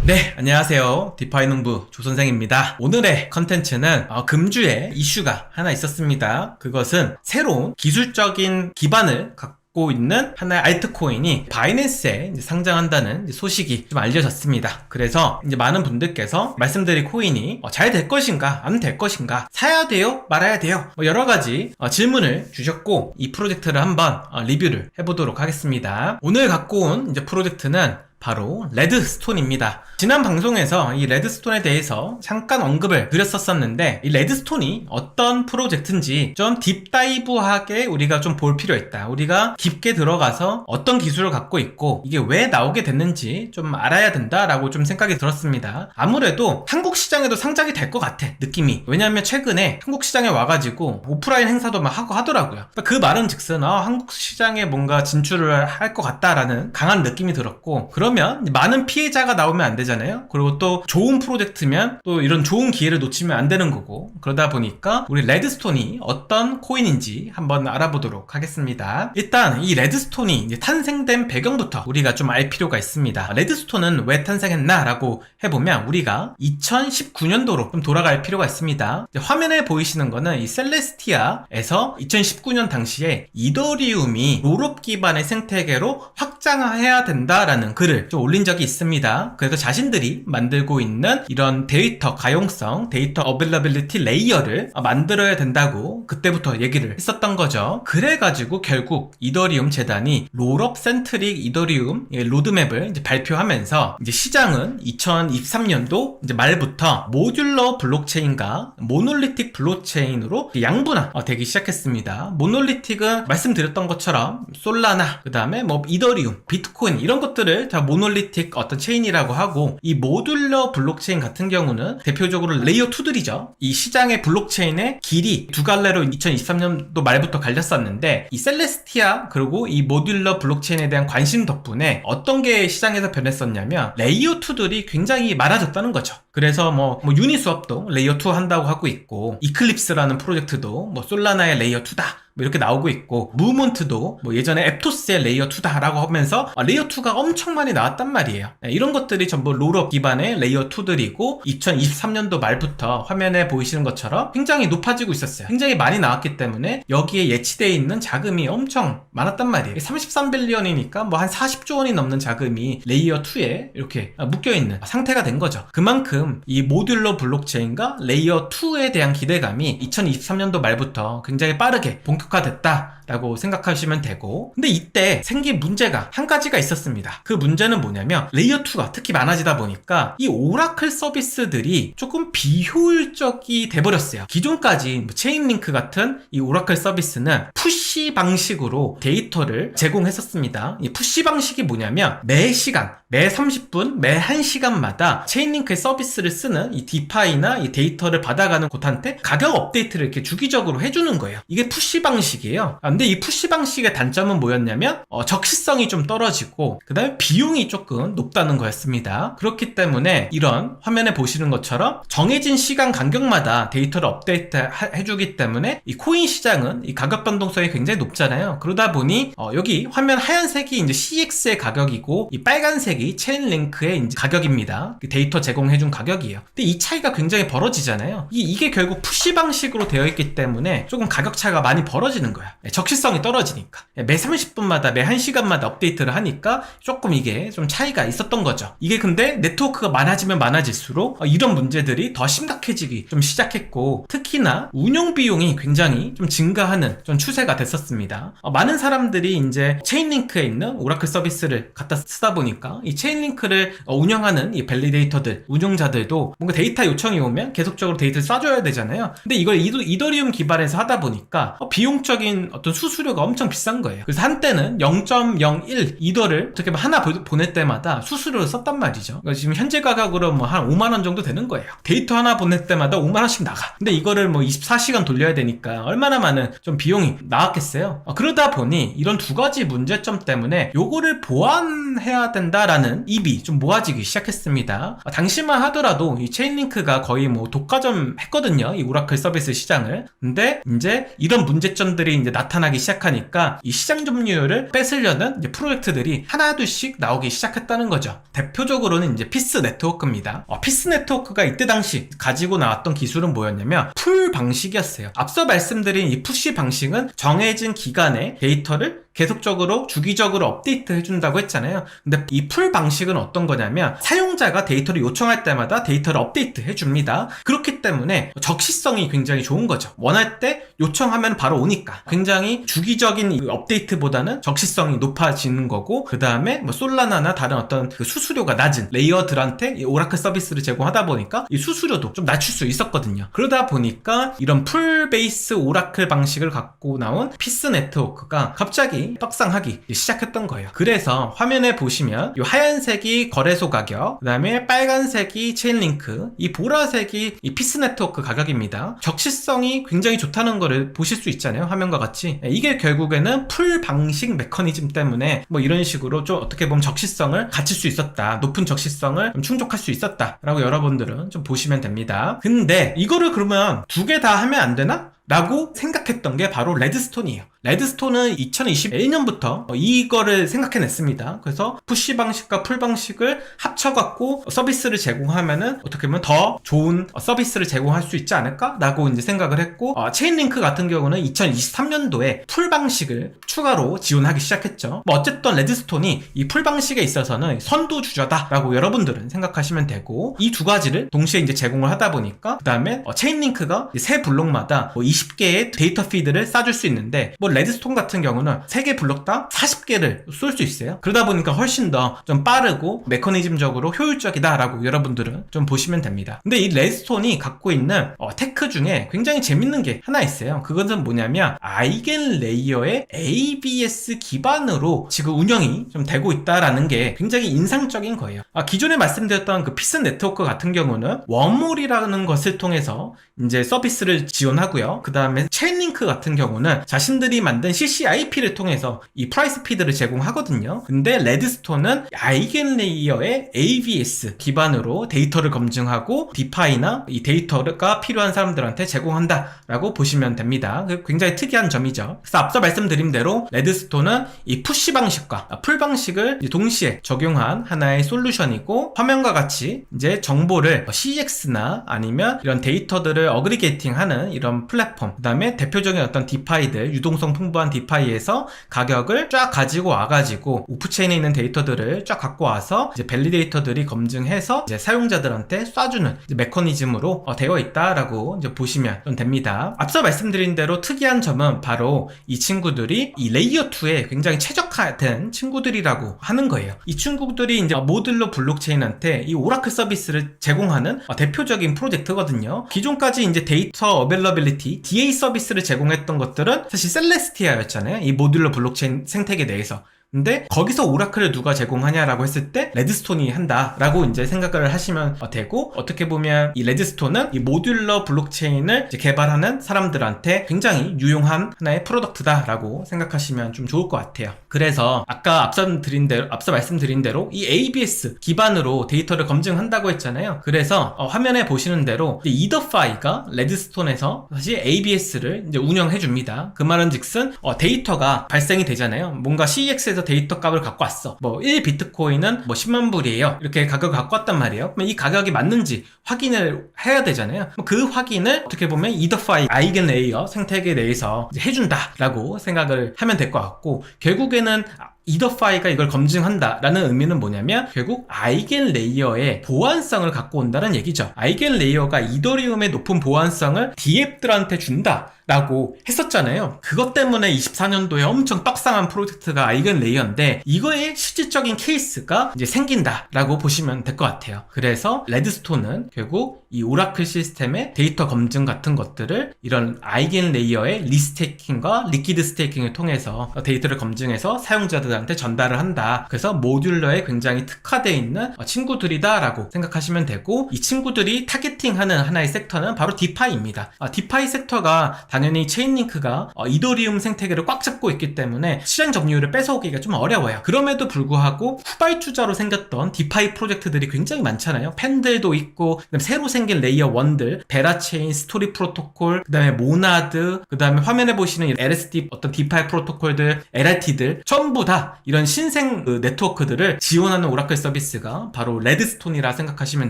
네, 안녕하세요. 디파이 농부 조선생입니다. 오늘의 컨텐츠는 금주에 이슈가 하나 있었습니다. 그것은 새로운 기술적인 기반을 갖고 있는 하나의 알트코인이 바이낸스에 상장한다는 소식이 좀 알려졌습니다. 그래서 이제 많은 분들께서 말씀드린 코인이 잘 될 것인가, 안 될 것인가, 사야 돼요, 말아야 돼요, 여러 가지 질문을 주셨고, 이 프로젝트를 한번 리뷰를 해보도록 하겠습니다. 오늘 갖고 온 이제 프로젝트는 바로 레드스톤입니다. 지난 방송에서 이 레드스톤에 대해서 잠깐 언급을 드렸었는데, 이 레드스톤이 어떤 프로젝트인지 좀 딥다이브하게 우리가 좀 볼 필요 있다. 우리가 깊게 들어가서 어떤 기술을 갖고 있고 이게 왜 나오게 됐는지 좀 알아야 된다라고 좀 생각이 들었습니다. 아무래도 한국 시장에도 상장이 될 것 같아, 느낌이. 왜냐하면 최근에 한국 시장에 와가지고 오프라인 행사도 막 하고 하더라고요. 그 말은 즉슨 한국 시장에 뭔가 진출을 할 것 같다라는 강한 느낌이 들었고, 그러면 많은 피해자가 나오면 안 되잖아요. 그리고 또 좋은 프로젝트면 또 이런 좋은 기회를 놓치면 안 되는 거고, 그러다 보니까 우리 레드스톤이 어떤 코인인지 한번 알아보도록 하겠습니다. 일단 이 레드스톤이 이제 탄생된 배경부터 우리가 좀 알 필요가 있습니다. 레드스톤은 왜 탄생했나 라고 해보면 우리가 2019년도로 좀 돌아갈 필요가 있습니다. 화면에 보이시는 거는 이 셀레스티아에서 2019년 당시에 이더리움이 롤업 기반의 생태계로 확장해야 된다라는 글을 좀 올린 적이 있습니다. 그래서 자신들이 만들고 있는 이런 데이터 가용성, 데이터 어빌러빌리티 레이어를 만들어야 된다고 그때부터 얘기를 했었던 거죠. 그래가지고 결국 이더리움 재단이 롤업 센트릭 이더리움 로드맵을 이제 발표하면서 이제 시장은 2023년도 이제 말부터 모듈러 블록체인과 모놀리틱 블록체인으로 양분화 되기 시작했습니다. 모놀리틱은 말씀드렸던 것처럼 솔라나, 그 다음에 뭐 이더리움, 비트코인 이런 것들을 다 모놀리틱 어떤 체인이라고 하고, 이 모듈러 블록체인 같은 경우는 대표적으로 레이어 2들이죠. 이 시장의 블록체인의 길이 두 갈래로 2023년도 말부터 갈렸었는데, 이 셀레스티아 그리고 이 모듈러 블록체인에 대한 관심 덕분에 어떤 게 시장에서 변했었냐면 레이어 2들이 굉장히 많아졌다는 거죠. 그래서 뭐 유니스왑도 레이어 2 한다고 하고 있고, 이클립스라는 프로젝트도 뭐 솔라나의 레이어 2다 이렇게 나오고 있고, 무브먼트도 뭐 예전에 앱토스의 레이어 2다 라고 하면서 레이어 2가 엄청 많이 나왔단 말이에요. 이런 것들이 전부 롤업 기반의 레이어 2들이고 2023년도 말부터 화면에 보이시는 것처럼 굉장히 높아지고 있었어요. 굉장히 많이 나왔기 때문에 여기에 예치되어 있는 자금이 엄청 많았단 말이에요. 33빌리언이니까 뭐 한 40조 원이 넘는 자금이 레이어 2에 이렇게 묶여있는 상태가 된 거죠. 그만큼 이 모듈러 블록체인과 레이어 2에 대한 기대감이 2023년도 말부터 굉장히 빠르게 본격화됐다라고 생각하시면 되고, 근데 이때 생긴 문제가 한 가지가 있었습니다. 그 문제는 뭐냐면 레이어 2가 특히 많아지다 보니까 이 오라클 서비스들이 조금 비효율적이 돼버렸어요. 기존까지 체인링크 같은 이 오라클 서비스는 푸시 방식으로 데이터를 제공했었습니다. 이 푸시 방식이 뭐냐면 매 시간, 매 30분, 매 1시간마다 체인링크의 서비스를 쓰는 이 디파이나 이 데이터를 받아가는 곳한테 가격 업데이트를 이렇게 주기적으로 해주는 거예요. 이게 푸시 방식이에요. 근데 이 푸시 방식의 단점은 뭐였냐면 적시성이 좀 떨어지고, 그 다음에 비용이 조금 높다는 거였습니다. 그렇기 때문에 이런 화면에 보시는 것처럼 정해진 시간 간격마다 데이터를 업데이트 해주기 때문에 이 코인 시장은 이 가격 변동성이 굉장히 높잖아요. 그러다 보니 여기 화면 하얀색이 이제 CX의 가격이고, 이 빨간색이 체인링크의 이제 가격입니다. 데이터 제공해준 가격이에요. 근데 이 차이가 굉장히 벌어지잖아요. 이게 결국 푸시 방식으로 되어 있기 때문에 조금 가격 차가 많이 벌어지는 거야. 적시성이 떨어지니까. 매 30분마다 매 1시간마다 업데이트를 하니까 조금 이게 좀 차이가 있었던 거죠. 이게 근데 네트워크가 많아지면 많아질수록 이런 문제들이 더 심각해지기 좀 시작했고, 특히나 운영 비용이 굉장히 좀 증가하는 좀 추세가 됐었습니다. 많은 사람들이 이제 체인링크에 있는 오라클 서비스를 갖다 쓰다 보니까 이 체인링크를 운영하는 이 밸리데이터들, 운용자들도 뭔가 데이터 요청이 오면 계속적으로 데이터를 쏴줘야 되잖아요. 근데 이걸 이더리움 기반에서 하다 보니까 비용적인 어떤 수수료가 엄청 비싼 거예요. 그래서 한때는 0.01 이더를 어떻게 보면 하나 보낼 때마다 수수료를 썼단 말이죠. 그러니까 지금 현재 가격으로 뭐 한 5만원 정도 되는 거예요. 데이터 하나 보낼 때마다 5만원씩 나가. 근데 이거를 뭐 24시간 돌려야 되니까 얼마나 많은 좀 비용이 나왔겠어요. 그러다 보니 이런 두 가지 문제점 때문에 요거를 보완해야 된다라는 입이 좀 모아지기 시작했습니다. 당시만 하더라도 이 체인링크가 거의 뭐 독과점 했거든요, 이 오라클 서비스 시장을. 근데 이제 이런 문제점들이 이제 나타나 나타나기 시작하니까 이 시장 점유율을 뺏으려는 이제 프로젝트들이 하나둘씩 나오기 시작했다는 거죠. 대표적으로는 이제 피스 네트워크입니다. 피스 네트워크가 이때 당시 가지고 나왔던 기술은 뭐였냐면 풀 방식이었어요. 앞서 말씀드린 이 푸시 방식은 정해진 기간에 데이터를 계속적으로 주기적으로 업데이트 해준다고 했잖아요. 근데 이 풀 방식은 어떤 거냐면 사용자가 데이터를 요청할 때마다 데이터를 업데이트 해줍니다. 그렇기 때문에 적시성이 굉장히 좋은 거죠. 원할 때 요청하면 바로 오니까 굉장히 주기적인 업데이트보다는 적시성이 높아지는 거고, 그 다음에 뭐 솔라나나 다른 어떤 그 수수료가 낮은 레이어들한테 이 오라클 서비스를 제공하다 보니까 이 수수료도 좀 낮출 수 있었거든요. 그러다 보니까 이런 풀 베이스 오라클 방식을 갖고 나온 피스 네트워크가 갑자기 떡상하기 시작했던 거예요. 그래서 화면에 보시면 이 하얀색이 거래소 가격, 그 다음에 빨간색이 체인링크, 이 보라색이 이 피스 네트워크 가격입니다. 적시성이 굉장히 좋다는 거를 보실 수 있잖아요. 화면과 같이. 이게 결국에는 풀 방식 메커니즘 때문에 뭐 이런 식으로 좀 어떻게 보면 적시성을 갖출 수 있었다, 높은 적시성을 좀 충족할 수 있었다 라고 여러분들은 좀 보시면 됩니다. 근데 이거를 그러면 두 개 다 하면 안 되나? 라고 생각했던 게 바로 레드스톤이에요. 레드스톤은 2021년부터 이거를 생각해냈습니다. 그래서 푸시 방식과 풀 방식을 합쳐갖고 서비스를 제공하면은 어떻게 보면 더 좋은 서비스를 제공할 수 있지 않을까? 라고 이제 생각을 했고, 체인링크 같은 경우는 2023년도에 풀 방식을 추가로 지원하기 시작했죠. 뭐 어쨌든 레드스톤이 이 풀 방식에 있어서는 선두주자다 라고 여러분들은 생각하시면 되고, 이 두 가지를 동시에 이제 제공을 하다 보니까 그 다음에 체인링크가 세 블록마다 20개의 데이터 피드를 쏴줄 수 있는데, 뭐 레드스톤 같은 경우는 3개 블록당 40개를 쏠 수 있어요. 그러다 보니까 훨씬 더 좀 빠르고 메커니즘적으로 효율적이다라고 여러분들은 좀 보시면 됩니다. 근데 이 레드스톤이 갖고 있는 테크 중에 굉장히 재밌는 게 하나 있어요. 그것은 뭐냐면 아이겐 레이어의 ABS 기반으로 지금 운영이 좀 되고 있다라는 게 굉장히 인상적인 거예요. 기존에 말씀드렸던 그 피스 네트워크 같은 경우는 웜홀이라는 것을 통해서 이제 서비스를 지원하고요. 그 다음에 체인링크 같은 경우는 자신들이 만든 CCIP를 통해서 이 프라이스 피드를 제공하거든요. 근데 레드스톤은 아이겐 레이어의 ABS 기반으로 데이터를 검증하고 디파이나 이 데이터가 필요한 사람들한테 제공한다 라고 보시면 됩니다. 굉장히 특이한 점이죠. 그래서 앞서 말씀드린 대로 레드스톤은 이 푸시 방식과 풀 방식을 동시에 적용한 하나의 솔루션이고, 화면과 같이 이제 정보를 CX나 아니면 이런 데이터들을 어그리게이팅하는 이런 플랫폼, 그 다음에 대표적인 어떤 디파이들, 유동성 풍부한 디파이에서 가격을 쫙 가지고 와가지고 오프체인에 있는 데이터들을 쫙 갖고 와서 이제 밸리데이터들이 검증해서 이제 사용자들한테 쏴주는 이제 메커니즘으로 되어 있다라고 이제 보시면 좀 됩니다. 앞서 말씀드린 대로 특이한 점은 바로 이 친구들이 이 레이어 2에 굉장히 최적화된 친구들이라고 하는 거예요. 이 친구들이 이제 모듈러 블록체인한테 이 오라클 서비스를 제공하는 대표적인 프로젝트거든요. 기존까지 이제 데이터 어벨러빌리티 DA 서비스를 제공했던 것들은 사실 셀레스티아였잖아요. 이 모듈러 블록체인 생태계 내에서. 근데 거기서 오라클을 누가 제공하냐라고 했을 때 레드스톤이 한다라고 이제 생각을 하시면 되고, 어떻게 보면 이 레드스톤은 이 모듈러 블록체인을 이제 개발하는 사람들한테 굉장히 유용한 하나의 프로덕트다라고 생각하시면 좀 좋을 것 같아요. 그래서 아까 앞서 말씀드린 대로 이 ABS 기반으로 데이터를 검증한다고 했잖아요. 그래서 화면에 보시는 대로 이더파이가 레드스톤에서 사실 ABS를 이제 운영해 줍니다. 그 말은즉슨 데이터가 발생이 되잖아요. 뭔가 CEX에서 데이터 값을 갖고 왔어. 뭐 1비트코인은 뭐 10만 불이에요. 이렇게 가격을 갖고 왔단 말이에요. 그러면 이 가격이 맞는지 확인을 해야 되잖아요. 그 확인을 어떻게 보면 이더파이 아이겐 레이어 생태계 내에서 이제 해준다라고 생각을 하면 될 것 같고, 결국에는 이더파이가 이걸 검증한다라는 의미는 뭐냐면 결국 아이겐 레이어의 보안성을 갖고 온다는 얘기죠. 아이겐 레이어가 이더리움의 높은 보안성을 DApp들한테 준다라고 했었잖아요. 그것 때문에 24년도에 엄청 떡상한 프로젝트가 아이겐 레이어인데, 이거의 실질적인 케이스가 이제 생긴다라고 보시면 될 것 같아요. 그래서 레드스톤은 결국 이 오라클 시스템의 데이터 검증 같은 것들을 이런 아이겐 레이어의 리스테이킹과 리퀴드 스테이킹을 통해서 데이터를 검증해서 사용자들한테 전달을 한다. 그래서 모듈러에 굉장히 특화되어 있는 친구들이다 라고 생각하시면 되고, 이 친구들이 타겟팅하는 하나의 섹터는 바로 디파이입니다. 디파이 섹터가 당연히 체인링크가 이더리움 생태계를 꽉 잡고 있기 때문에 시장 점유율을 뺏어오기가 좀 어려워요. 그럼에도 불구하고 후발주자로 생겼던 디파이 프로젝트들이 굉장히 많잖아요. 팬들도 있고, 그다음에 새로 생긴 레이어 1들, 베라체인, 스토리 프로토콜, 그 다음에 모나드, 그 다음에 화면에 보시는 LSD 어떤 디파이 프로토콜들, LRT들 전부 다 이런 신생 네트워크들을 지원하는 오라클 서비스가 바로 레드스톤이라 생각하시면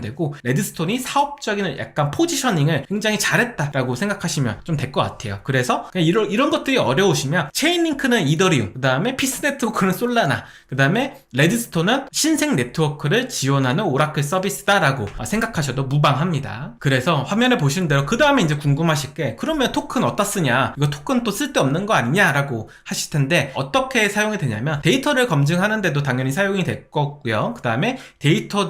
되고, 레드스톤이 사업적인 약간 포지셔닝을 굉장히 잘했다라고 생각하시면 좀 될 것 같아요. 그래서 그냥 이런 것들이 어려우시면 체인링크는 이더리움, 그 다음에 피스 네트워크는 솔라나, 그 다음에 레드스톤은 신생 네트워크를 지원하는 오라클 서비스다라고 생각하셔도 무방합니다. 그래서 화면에 보시는 대로 그 다음에 이제 궁금하실 게, 그러면 토큰 어디다 쓰냐, 이거 토큰 또 쓸데없는 거 아니냐라고 하실 텐데, 어떻게 사용이 되냐면 데이터를 검증하는데도 당연히 사용이 될 거고요. 그 다음에 데이터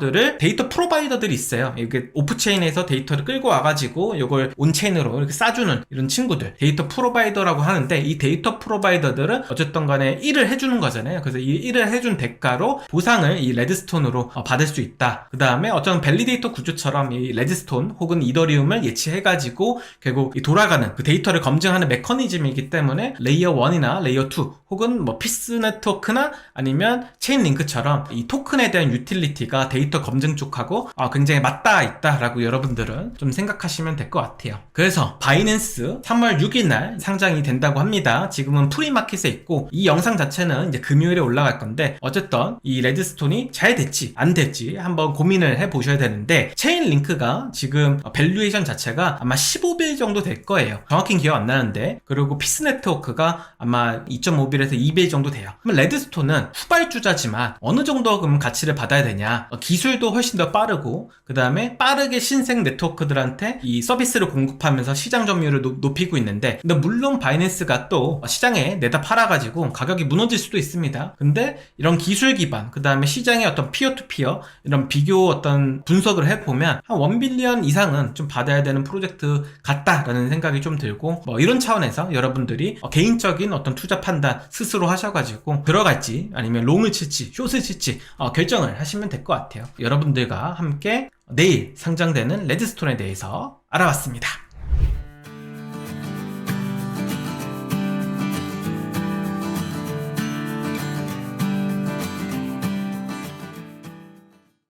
프로바이더들이 있어요. 이게 오프체인에서 데이터를 끌고 와가지고 이걸 온체인으로 이렇게 싸주는 이런 친구들, 데이터 프로바이더라고 하는데, 이 데이터 프로바이더들은 어쨌든 간에 일을 해주는 거잖아요. 그래서 이 일을 해준 대가로 보상을 이 레드스톤으로 받을 수 있다. 그 다음에 어떤 밸리데이터 구조처럼 이 레드스톤 혹은 이더리움을 예치해가지고 결국 이 돌아가는 그 데이터를 검증하는 메커니즘이기 때문에 레이어 1이나 레이어 2 혹은 뭐 피스 네트워크나 아니면 체인링크처럼 이 토큰에 대한 유틸리티가 데이터 검증 쪽하고 굉장히 맞닿아 있다라고 여러분들은 좀 생각하시면 될 것 같아요. 그래서 바이낸스 3월 6일 날 상장이 된다고 합니다. 지금은 프리마켓에 있고, 이 영상 자체는 이제 금요일에 올라갈 건데, 어쨌든 이 레드스톤이 잘 될지 안 될지 한번 고민을 해보셔야 되는데, 체인링크가 지금 밸류에이션 자체가 아마 15빌 정도 될 거예요. 정확히 기억 안 나는데, 그리고 피스 네트워크가 아마 2.5빌에서 2빌 정도 돼요. 그럼 레드스톤은 후발주자지만 어느 정도 그럼 가치를 받아야 되냐, 기술도 훨씬 더 빠르고, 그 다음에 빠르게 신생 네트워크들한테 이 서비스를 공급하면서 시장 점유율을 높이고 있는데, 근데 물론 바이낸스가 또 시장에 내다 팔아가지고 가격이 무너질 수도 있습니다. 근데 이런 기술 기반, 그 다음에 시장의 어떤 피어투피어 이런 비교 어떤 분석을 해보면 한 1빌리언 이상은 좀 받아야 되는 프로젝트 같다라는 생각이 좀 들고, 뭐 이런 차원에서 여러분들이 개인적인 어떤 투자 판단 스스로 하셔가지고 들어갈지 아니면 롱을 칠지 숏을 칠지 결정을 하시면 될 것 같아요. 여러분들과 함께 내일 상장되는 레드스톤에 대해서 알아봤습니다.